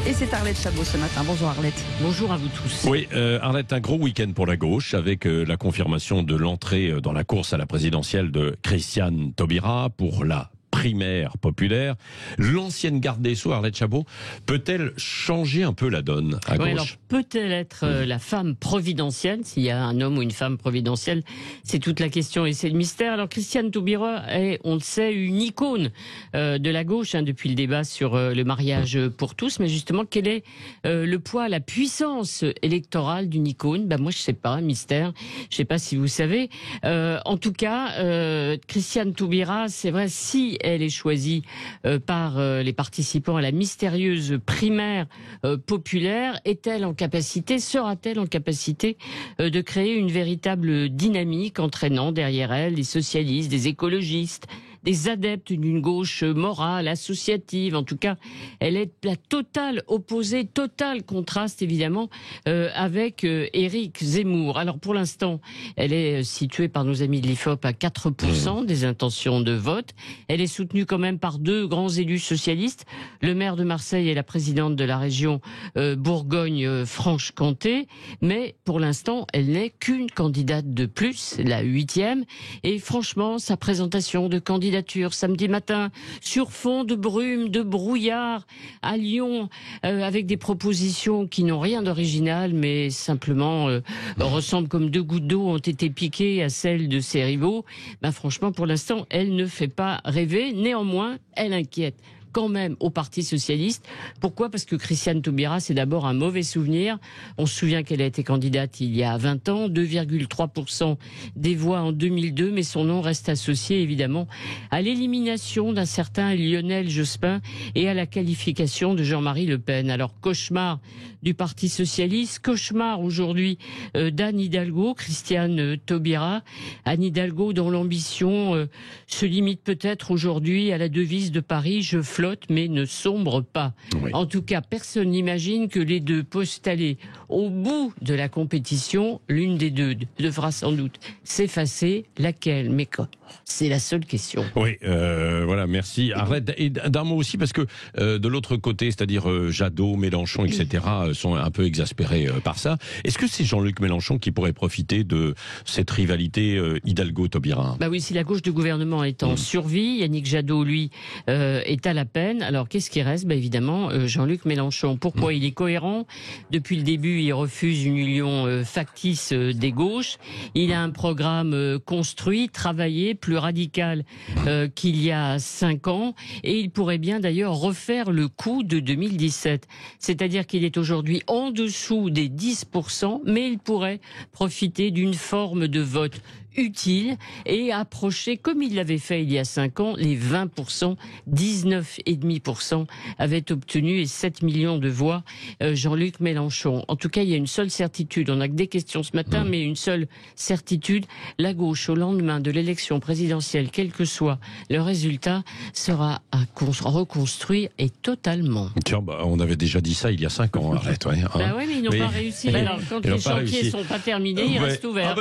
Et c'est Arlette Chabot ce matin. Bonjour Arlette. Bonjour à vous tous. Oui, Arlette, un gros week-end pour la gauche avec la confirmation de l'entrée dans la course à la présidentielle de Christiane Taubira pour la primaire populaire. L'ancienne garde des Sceaux, Arlette Chabot, peut-elle changer un peu la donne à gauche? Alors peut-elle être la femme providentielle? S'il y a un homme ou une femme providentielle, c'est toute la question et c'est le mystère. Alors Christiane Taubira est, on le sait, une icône de la gauche depuis le débat sur le mariage pour tous. Mais justement, quel est le poids, la puissance électorale d'une icône? Moi, je sais pas, mystère. Je sais pas si vous savez. En tout cas, Christiane Taubira, c'est vrai, si elle est choisie par les participants à la mystérieuse primaire populaire, est-elle en capacité, sera-t-elle en capacité de créer une véritable dynamique entraînant derrière elle des socialistes, des écologistes, des adeptes d'une gauche morale, associative? En tout cas, elle est la totale opposée, total contraste évidemment avec Éric Zemmour. Alors pour l'instant, elle est située par nos amis de l'IFOP à 4% des intentions de vote. Elle est soutenue quand même par deux grands élus socialistes, le maire de Marseille et la présidente de la région Bourgogne-Franche-Comté. Mais pour l'instant, elle n'est qu'une candidate de plus, la 8e. Et franchement, sa présentation de candidature samedi matin sur fond de brume, de brouillard à Lyon, avec des propositions qui n'ont rien d'original, mais simplement ressemblent comme deux gouttes d'eau ont été piquées à celles de ses rivaux. Franchement, pour l'instant, elle ne fait pas rêver. Néanmoins, elle inquiète quand même au Parti socialiste. Pourquoi? Parce que Christiane Taubira, c'est d'abord un mauvais souvenir. On se souvient qu'elle a été candidate il y a 20 ans, 2,3% des voix en 2002, mais son nom reste associé évidemment à l'élimination d'un certain Lionel Jospin et à la qualification de Jean-Marie Le Pen. Alors cauchemar du Parti socialiste, cauchemar aujourd'hui d'Anne Hidalgo, Christiane Taubira. Anne Hidalgo dont l'ambition se limite peut-être aujourd'hui à la devise de Paris, je flotte mais ne sombre pas. Oui. En tout cas, personne n'imagine que les deux puissent aller au bout de la compétition. L'une des deux devra sans doute s'effacer. Laquelle? Mais quoi? C'est la seule question. Oui, voilà, merci. Arrête. Et d'un mot aussi, parce que de l'autre côté, c'est-à-dire Jadot, Mélenchon, etc., sont un peu exaspérés par ça. Est-ce que c'est Jean-Luc Mélenchon qui pourrait profiter de cette rivalité Hidalgo-Taubira? Oui, si la gauche du gouvernement est en survie, Yannick Jadot, lui, est à la peine. Alors, qu'est-ce qui reste? Évidemment, Jean-Luc Mélenchon. Pourquoi? Il est cohérent. Depuis le début, il refuse une union factice des gauches. Il a un programme construit, travaillé, plus radical qu'il y a 5 ans. Et il pourrait bien d'ailleurs refaire le coup de 2017. C'est-à-dire qu'il est aujourd'hui en dessous des 10%, mais il pourrait profiter d'une forme de vote utile et approcher, comme il l'avait fait il y a 5 ans, les 20%, 19,5% avaient obtenu et 7 millions de voix Jean-Luc Mélenchon. En tout cas, il y a une seule certitude, on n'a que des questions ce matin, mais une seule certitude, la gauche au lendemain de l'élection présidentielle, quel que soit le résultat, sera à reconstruire et totalement. Tiens, on avait déjà dit ça il y a 5 ans, Arlette. Oui, mais ils n'ont pas réussi. Alors, quand les chantiers ne sont pas terminés, ils restent ouverts.